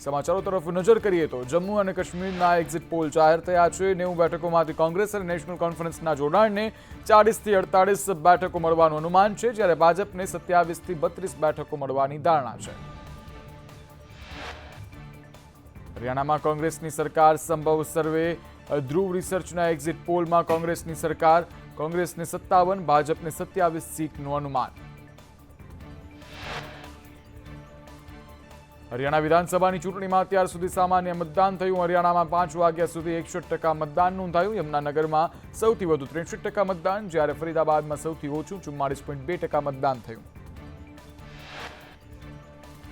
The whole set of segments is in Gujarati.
સમાચારો તરફ નજર કરીએ તો જમ્મુ અને કાશ્મીરના એક્ઝિટ પોલ જાહેર થયા છે। 90 બેઠકોમાંથી કોંગ્રેસ અને નેશનલ કોન્ફરન્સના જોડાણને 40થી 48 બેઠકો મળવાનું અનુમાન છે, જ્યારે ભાજપને 27થી 32 બેઠકો મળવાની ધારણા છે। હરિયાણામાં કોંગ્રેસની સરકાર સંભવ સર્વે ધ્રુવ રિસર્ચના એક્ઝિટ પોલમાં કોંગ્રેસની સરકાર, કોંગ્રેસને 57, ભાજપને 27 સીટનું અનુમાન। હરિયાણા વિધાનસભાની ચૂંટણીમાં અત્યાર સુધી સામાન્ય મતદાન થયું। હરિયાણામાં 5 વાગ્યા સુધી 61% મતદાન નોંધાયું। યમુનાનગરમાં સૌથી વધુ 63% મતદાન, જ્યારે ફરીદાબાદમાં સૌથી ઓછું 44.2% મતદાન થયું।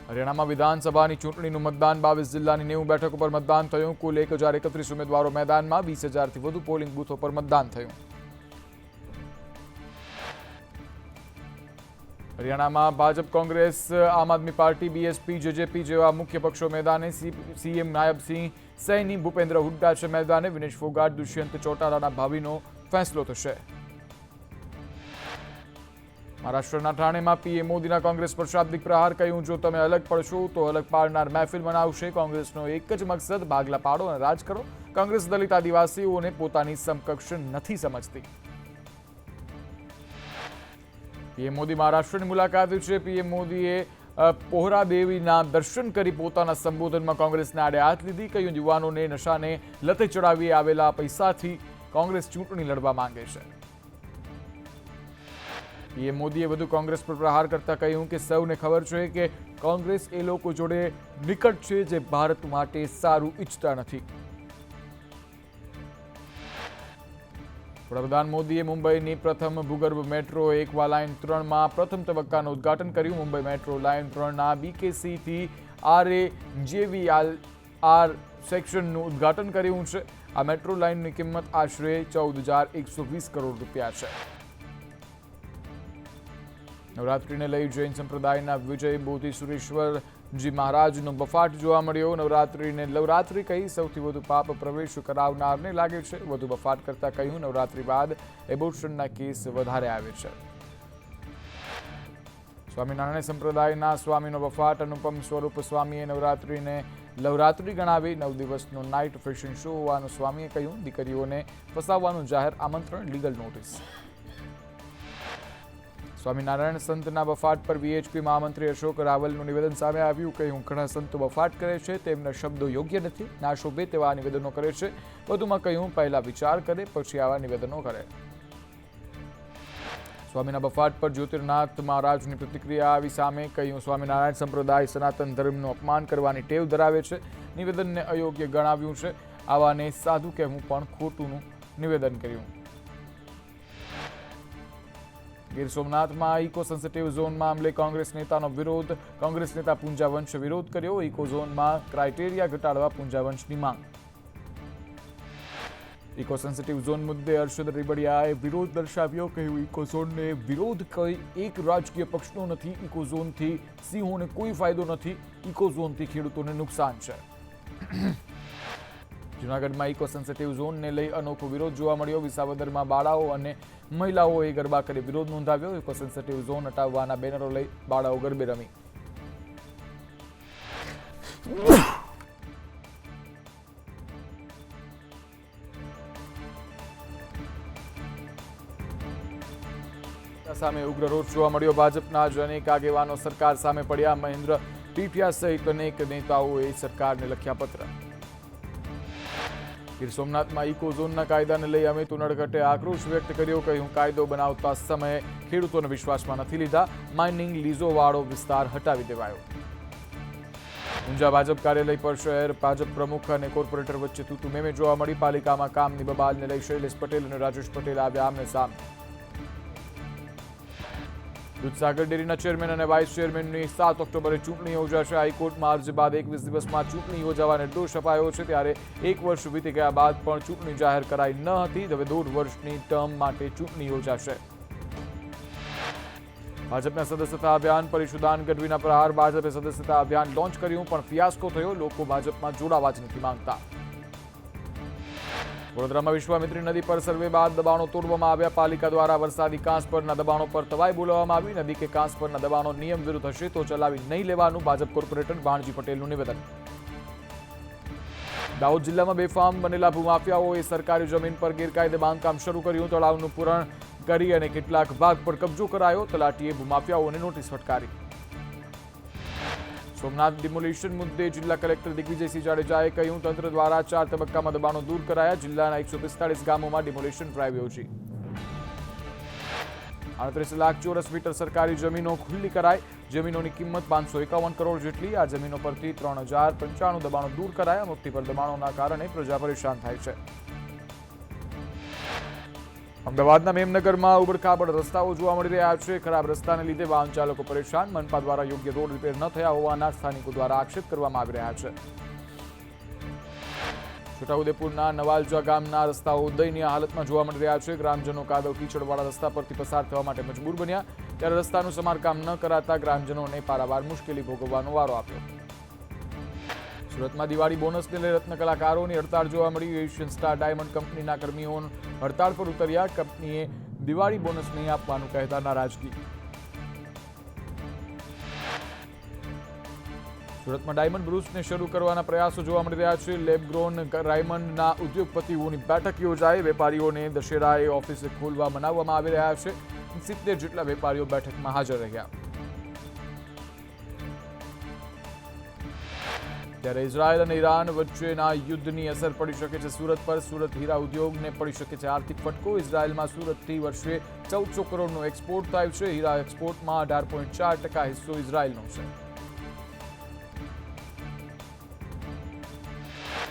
હરિયાણામાં વિધાનસભાની ચૂંટણીનું મતદાન 22 જિલ્લાની 90 બેઠકો પર મતદાન થયું। કુલ 1031 ઉમેદવારો મેદાનમાં, 20,000થી વધુ પોલિંગ બૂથો પર મતદાન થયું। હરિયાણામાં ભાજપ, કોંગ્રેસ, આમ આદમી પાર્ટી, બીએસપી, જેજેપી જેવા મુખ્ય પક્ષો મેદાને। સીએમ નાયબસિંહ સૈની, ભૂપેન્દ્ર હુડ્ડા છે મેદાને। વિનેશ ફોગાટ, દુષ્યંત ચૌટાલાના ભાવિનો ફેસલો થશે। મહારાષ્ટ્રના ઠાણેમાં પીએમ મોદીના કોંગ્રેસ પર શાબ્દિક પ્રહાર, કહ્યું જો તમે અલગ પડશો તો અલગ પાડનાર મહેફિલ બનાવશે। કોંગ્રેસનો એક જ મકસદ ભાગલા પાડો અને રાજ કરો। કોંગ્રેસ દલિત આદિવાસીઓને પોતાની સમકક્ષ નથી સમજતી। પીએમ મોદી મહારાષ્ટ્રની મુલાકાતે છે। પીએમ મોદીએ પોહરા દેવીના દર્શન કરી પોતાના સંબોધનમાં કોંગ્રેસને આડે હાથ લીધી। કહ્યું યુવાનોને નશાને લતે ચડાવી આવેલા પૈસાથી કોંગ્રેસ ચૂંટણી લડવા માંગે છે। પીએમ મોદીએ વધુ કોંગ્રેસ પર પ્રહાર કરતા કહ્યું કે સૌને ખબર છે કે કોંગ્રેસ એ લોકો જોડે નિકટ છે જે ભારત માટે સારું ઈચ્છતા નથી। વડાપ્રધાન મોદીએ મુંબઈની પ્રથમ ભૂગર્ભ મેટ્રો એકવા લાઇન 3માં પ્રથમ તબક્કાનું ઉદ્ઘાટન કર્યું। મુંબઈ મેટ્રો લાઇન 3ના બીકેસીથી RAJVR સેક્શનનું ઉદ્ઘાટન કર્યું છે। આ મેટ્રો લાઇનની કિંમત આશરે 14,120 કરોડ રૂપિયા છે। નવરાત્રિને લઈ જૈન સંપ્રદાયના વિજય બોધિસુરેશ્વરજી મહારાજનો બફાટ જોવા મળ્યો। નવરાત્રિ કહી સૌથી વધુ પાપ પ્રવેશ કરાવનારને લાગે છે। વધુ બફાટ કરતા કહ્યું નવરાત્રિ બાદ એબોર્શનના કેસ વધારે આવે છે। સ્વામિનારાયણ સંપ્રદાયના સ્વામીનો બફાટ, અનુપમ સ્વરૂપ સ્વામીએ નવરાત્રિ ગણાવી 9 દિવસનો નાઇટ ફેશન શો હોવાનું સ્વામીએ કહ્યું। દીકરીઓને ફસાવવાનું જાહેર આમંત્રણ, લીગલ નોટિસ। સ્વામિનારાયણ સંતના બફાટ પર વીએચપી મહામંત્રી અશોક રાવલનું નિવેદન સામે આવ્યું। કહ્યું ઘણા સંતો બફાટ કરે છે, તેમના શબ્દો યોગ્ય નથી, ના શોભે તેવા નિવેદનો કરે છે। વધુમાં કહ્યું પહેલા વિચાર કરે પછી આવા નિવેદનો કરે। સ્વામીના બફાટ પર જ્યોતિર્નાથ મહારાજની પ્રતિક્રિયા આવી સામે। કહ્યું સ્વામિનારાયણ સંપ્રદાય સનાતન ધર્મનું અપમાન કરવાની ટેવ ધરાવે છે। નિવેદનને અયોગ્ય ગણાવ્યું છે। આવાને સાધુ કહેવું પણ ખોટુંનું નિવેદન કર્યું। ગીર સોમનાથમાં ઇકો સેન્સિટિવ ઝોન મામલે કોંગ્રેસ નેતાનો વિરોધ। કોંગ્રેસ નેતા પૂંજા વંશે વિરોધ કર્યો। ઇકો ઝોનમાં ક્રાઇટેરિયા ઘટાડવા પૂંજા વંશની માંગ। ઇકો સેન્સિટિવ ઝોન મુદ્દે હર્ષદ રીબડિયાએ વિરોધ દર્શાવ્યો। કહ્યું ઇકો ઝોનને વિરોધ કોઈ એક રાજકીય પક્ષનો નથી। ઇકો ઝોનથી સિંહોને કોઈ ફાયદો નથી। ઇકો ઝોનથી ખેડૂતોને નુકસાન છે। જૂનાગઢમાં ઇકો સેન્સિટિવ ઝોનને લઈ અનોખો વિરોધ જોવા મળ્યો। વિસાવદરમાં બાળાઓ અને મહિલાઓએ ગરબા કરી વિરોધ નોંધાવ્યો। ઇકો સેન્સિટિવ ઝોન હટાવવાના બેનરો લઈ બાળાઓ ગરબે રમી। સામે ઉગ્ર રોષ જોવા મળ્યો। ભાજપના જ અનેક આગેવાનો સરકાર સામે પડ્યા। મહેન્દ્ર પીઠિયા સહિત અનેક નેતાઓએ સરકારને લખ્યા પત્ર। ગીર સોમનાથમાં ઇકો ઝોનના કાયદાને લઈ અમિત ઉનડકટે આક્રોશ વ્યક્ત કર્યો। કહ્યું કાયદો બનાવતા સમયે ખેડૂતોને વિશ્વાસમાં નથી લીધા। માઇનિંગ લીઝોવાળો વિસ્તાર હટાવી દેવાયો। ઊંઝા ભાજપ કાર્યાલય પર શહેર ભાજપ પ્રમુખ અને કોર્પોરેટર વચ્ચે તૂતુ મેમે જોવા મળી। પાલિકામાં કામની બબાલને લઈ શૈલેષ પટેલ અને રાજેશ પટેલ આવ્યા આમને સામે। દૂધસાગર ડેરીના ચેરમેન અને વાઇસ ચેરમેનની 7 ઓક્ટોબરે ચૂંટણી યોજાશે। હાઈકોર્ટમાં અરજી બાદ 21 દિવસમાં ચૂંટણી યોજવા નિર્દોષ અપાયો છે। ત્યારે 1 વર્ષ વીતી ગયા બાદ પણ ચૂંટણી જાહેર કરાઈ ન હતી। હવે 1.5 વર્ષની ટર્મ માટે ચૂંટણી યોજાશે। ભાજપના સદસ્યતા અભિયાન પર ઈશુદાન ગઢવીના પ્રહાર। ભાજપે સદસ્યતા અભિયાન લોન્ચ કર્યું પણ ફિયાસ્કો થયો। લોકો ભાજપમાં જોડાવા જ નથી માંગતા। વડોદરામાં વિશ્વામિત્રી નદી પર સર્વે બાદ દબાણો તોડવામાં આવ્યા। પાલિકા દ્વારા વરસાદી કાંસ પરના દબાણો પર તવાઈ બોલાવવામાં આવી। નદી કે કાંસ પરના દબાણો નિયમ વિરુદ્ધ હશે તો ચલાવી નહીં લેવાનું ભાજપ કોર્પોરેટર ભાણજી પટેલનું નિવેદન। દાહોદ જિલ્લામાં બેફામ બનેલા ભૂમાફિયાઓએ સરકારી જમીન પર ગેરકાયદે બાંધકામ શરૂ કર્યું. તળાવનું પૂરણ કરી અને કેટલાક ભાગ પર કબજો કરાયો. તલાટીએ ભૂમાફિયાઓને નોટિસ ફટકારી. સોમનાથ ડિમોલિશન મુદ્દે જિલ્લા કલેક્ટર દિગ્વિજયસિંહ જાડેજાએ કહ્યું, તંત્ર દ્વારા 4 તબક્કામાં દબાણો દૂર કરાયા. જિલ્લાના 145 ગામોમાં ડિમોલિશન ડ્રાઈવ યોજી. 38 લાખ ચોરસ મીટર સરકારી જમીનો ખુલ્લી કરાઈ. જમીનોની કિંમત 551 કરોડ જેટલી. આ જમીનો પરથી 3095 દબાણો દૂર કરાયા. મુઠ્ઠી પર દબાણોના કારણે પ્રજા પરેશાન થાય છે. અમદાવાદના મેમનગરમાં ઉબડખાબડ રસ્તાઓ જોવા મળી રહ્યા છે. ખરાબ રસ્તાને લીધે વાહન ચાલકો પરેશાન. મનપા દ્વારા યોગ્ય રોડ રિપેર ન થયા હોવાના સ્થાનિકો દ્વારા આક્ષેપ કરવામાં આવી રહ્યા છે. છોટાઉદેપુરના નવાલજા ગામના રસ્તાઓ દયનીય હાલતમાં જોવા મળી રહ્યા છે. ગ્રામજનો કાદવ કીચડવાળા રસ્તા પરથી પસાર થવા માટે મજબૂર બન્યા. ત્યારે રસ્તાનું સમારકામ ન કરાતા ગ્રામજનોને પારાવાર મુશ્કેલી ભોગવવાનો વારો આપ્યો. સુરતમાં દિવાળી બોનસને લઈ રત્ન કલાકારોની હડતાળ જોવા મળી. એશિયન સ્ટાર ડાયમંડ કંપનીના કર્મીઓ હડતાળ પર ઉતર્યા. કંપનીએ દિવાળી બોનસ નહીં આપવાનું કહેતા નારાજગી. સુરતમાં ડાયમંડ બ્રુસને શરૂ કરવાના પ્રયાસો જોવા મળી રહ્યા છે. લેબગ્રોન ડાયમંડના ઉદ્યોગપતિઓની બેઠક યોજાઈ. વેપારીઓને દશેરાએ ઓફિસ ખોલવા મનાવવામાં આવી રહ્યા છે. 70 જેટલા વેપારીઓ બેઠકમાં હાજર રહ્યા. ત્યારે ઇઝરાયલ અને ઈરાન વચ્ચેના યુદ્ધની અસર પડી શકે છે સુરત પર. સુરત હીરા ઉદ્યોગને પડી શકે છે આર્થિક ફટકો. ઇઝરાયલમાં સુરતથી વર્ષે 1400 કરોડનો એક્સપોર્ટ થાય છે. હીરા એક્સપોર્ટમાં 18.4% હિસ્સો ઇઝરાયલનો છે.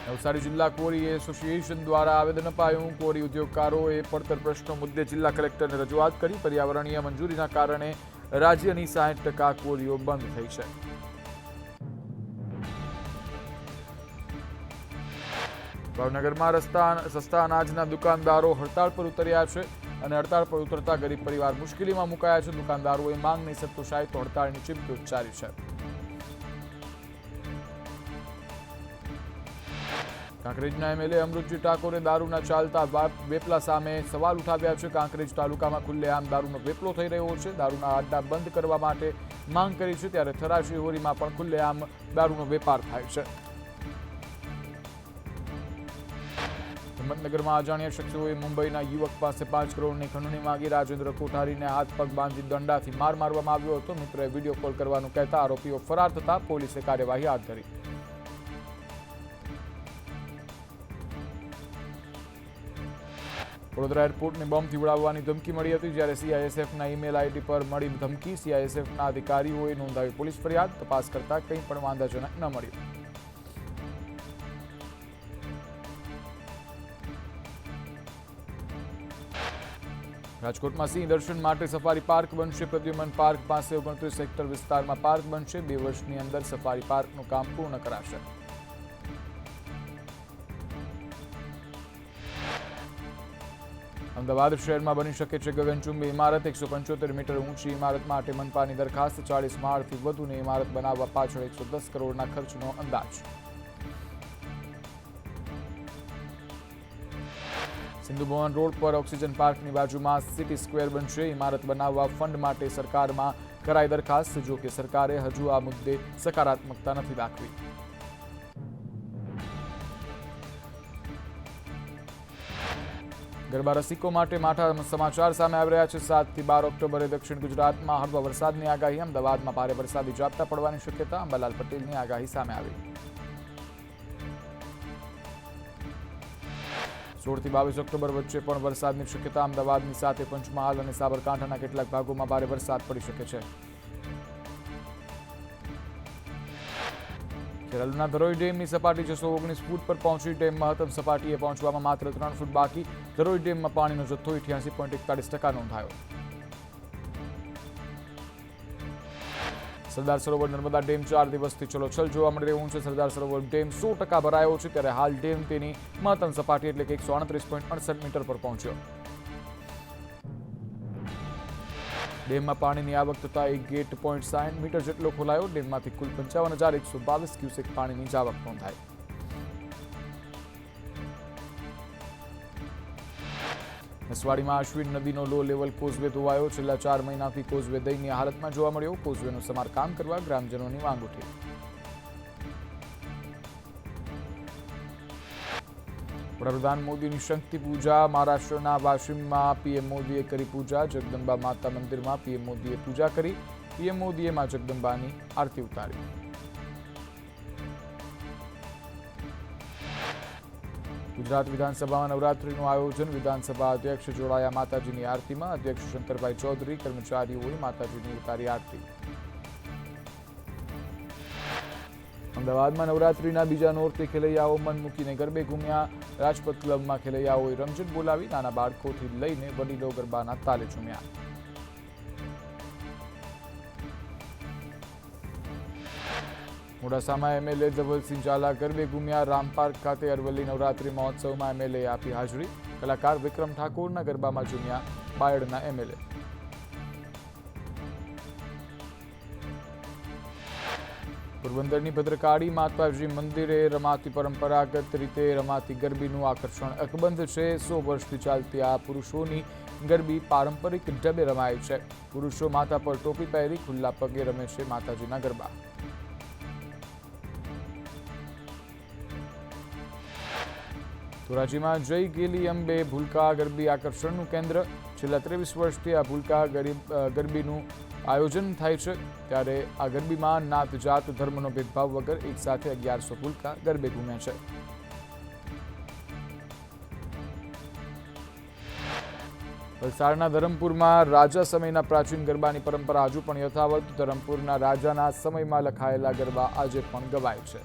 નવસારી જિલ્લા ક્વોરી એસોસિએશન દ્વારા આવેદન અપાયું. ક્વોરી ઉદ્યોગકારોએ પડતર પ્રશ્નો મુદ્દે જિલ્લા કલેક્ટરને રજૂઆત કરી. પર્યાવરણીય મંજૂરીના કારણે રાજ્યની 60% ક્વોરીઓ બંધ થઈ છે. ભાવનગરમાં સસ્તા અનાજના દુકાનદારો હડતાળ પર ઉતર્યા છે અને હડતાળ પર ઉતરતા ગરીબ પરિવાર મુશ્કેલીમાં મુકાયા છે. દુકાનદારોએ માંગ નહીં સંતોષાય તો હડતાળની ચીમકી ઉચ્ચારી છે. કાંકરેજના એમએલએ અમૃતજી ઠાકોરે દારૂના ચાલતા વેપલા સામે સવાલ ઉઠાવ્યા છે. કાંકરેજ તાલુકામાં ખુલ્લેઆમ દારૂનો વેપલો થઈ રહ્યો છે. દારૂના અડ્ડા બંધ કરવા માટે માંગ કરી છે. ત્યારે થરા શિહોરીમાં પણ ખુલ્લેઆમ દારૂનો વેપાર થાય છે. હિંમતનગરમાં અજાણ્યા શખ્સોએ મુંબઈના યુવક પાસે 5 કરોડની ખંડણી માંગી. રાજેન્દ્ર કોઠારીને હાથ પગ બાંધી દંડાથી માર મારવામાં આવ્યો હતો. મિત્રએ વિડીયો કોલ કરવાનું કહેતા આરોપીઓ ફરાર થતા પોલીસે કાર્યવાહી હાથ ધરી. વડોદરા એરપોર્ટને બોમ્બથી ઉડાવવાની ધમકી મળી હતી. જ્યારે સીઆઈએસએફના ઈમેલ આઈડી પર મળી ધમકી. સીઆઈએસએફના અધિકારીઓએ નોંધાવી પોલીસ ફરિયાદ. તપાસ કરતા કંઈ પણ વાંધાજનક ન મળ્યું. રાજકોટમાં સિંહ દર્શન માટે સફારી પાર્ક બનશે. પ્રદ્યુમન પાર્ક પાસે 29 હેક્ટર વિસ્તારમાં પાર્ક બનશે. 2 વર્ષની અંદર સફારી પાર્કનું કામ પૂર્ણ કરાશે. અમદાવાદ શહેરમાં બની શકે છે ગગનચુંબી ઇમારત. 175 મીટર ઊંચી ઇમારત માટે મનપાની દરખાસ્ત. 40 માળથી વધુની ઇમારત બનાવવા પાછળ 110 કરોડના ખર્ચનો અંદાજ. સિંધુ ભવન રોડ પર ઓક્સિજન પાર્કની બાજુમાં સિટી સ્ક્વેર બનશે. ઇમારત બનાવવા ફંડ માટે સરકારમાં કરાઈ દરખાસ્ત. જો કે સરકારે હજુ આ મુદ્દે સકારાત્મકતા નથી દાખવી. ગરબા રસિકો માટે માઠા સમાચાર સામે આવી રહ્યા છે. 7 થી 12 ઓક્ટોબરે દક્ષિણ ગુજરાતમાં હળવા વરસાદની આગાહી. અમદાવાદમાં ભારે વરસાદી ઝાપટા પડવાની શક્યતા. અંબાલાલ પટેલની આગાહી સામે આવી. 16 થી 22 ઓક્ટોબર વચ્ચે પણ વરસાદની શક્યતા. અમદાવાદની સાથે પંચમહાલ અને સાબરકાંઠાના કેટલાક ભાગોમાં ભારે વરસાદ પડી શકે છે. કેરળના ધરોઈ ડેમની સપાટી 619 ફૂટ પર પહોંચી. ડેમ મહત્તમ સપાટીએ પહોંચવામાં માત્ર 3 ફૂટ બાકી. ધરોઈ ડેમમાં પાણીનો જથ્થો 88.41% નોંધાયો. સરદાર સરોવર નર્મદા ડેમ 4 દિવસથી ચલોછલ જોવા મળી રહ્યું છે. સરદાર સરોવર ડેમ 100% ભરાયો છે. ત્યારે હાલ ડેમ તેની મહત્તમ સપાટી એટલે કે 138.68 મીટર પર પહોંચ્યો. ડેમમાં પાણીની આવક થતા 1 ગેટ 0.60 મીટર જેટલો ખોલાયો. ડેમમાંથી કુલ 55,122 ક્યુસેક પાણીની આવક નોંધાઈ. નસવાડીમાં અશ્વિન નદીનો લો લેવલ કોઝવે ધોવાયો. છેલ્લા 4 મહિનાથી કોઝવે દયનીય હાલતમાં જોવા મળ્યો. કોઝવેનું સમારકામ કરવા ગ્રામજનોની માંગ ઉઠી. વડાપ્રધાન મોદીની શક્તિ પૂજા. મહારાષ્ટ્રના વાશિમમાં પીએમ મોદીએ કરી પૂજા. જગદંબા માતા મંદિરમાં પીએમ મોદીએ પૂજા કરી. પીએમ મોદીએ માં જગદંબાની આરતી ઉતારી. ગુજરાત વિધાનસભામાં નવરાત્રીનું આયોજન. વિધાનસભા અધ્યક્ષ જોડાયા માતાજીની આરતીમાં. અધ્યક્ષ શંકરભાઈ ચૌધરી, કર્મચારીઓએ માતાજીની ઉતારી આરતી. અમદાવાદમાં નવરાત્રીના બીજા નોરતે ખેલૈયાઓ મન મૂકીને ગરબે ઘૂમ્યા. રાજપથ ક્લબમાં ખેલૈયાઓએ રમઝટ બોલાવી. નાના બાળકોથી લઈને વડીલો ગરબાના તાલે ઝૂમ્યા. મોડાસામાં એમએલએ ધવલસિંહ ઝાલા ગરબે ઘૂમ્યા. રામપાર્ક ખાતે અરવલ્લી નવરાત્રી મહોત્સવમાં એમએલએ આપી હાજરી. કલાકાર વિક્રમ ઠાકોરના ગરબામાં ઝૂમ્યા બાયડના એમએલએ. પોરબંદરની ભદ્રકાળી માતાજી મંદિરે રમાતી પરંપરાગત રીતે રમાતી ગરબીનું આકર્ષણ અકબંધ છે. 100 વર્ષથી ચાલતી આ પુરુષોની ગરબી પારંપરિક ઢબે રમાય છે. પુરુષો માથા પર ટોપી પહેરી ખુલ્લા પગે રમે છે માતાજીના ગરબા. ધોરાજીમાં જય ગેલી અંબે ભૂલકા ગરબી આકર્ષણનું કેન્દ્ર. છેલ્લા 23 વર્ષથી આ ભૂલકા ગરબીનું આયોજન થાય છે. ત્યારે આ ગરબીમાં નાત જાત ધર્મનો ભેદભાવ વગર એક સાથે 1100 ભૂલકા ગરબે ઘૂમ્યા છે. વલસાડના ધરમપુરમાં રાજા સમયના પ્રાચીન ગરબાની પરંપરા હજુ પણ યથાવત. ધરમપુરના રાજાના સમયમાં લખાયેલા ગરબા આજે પણ ગવાય છે.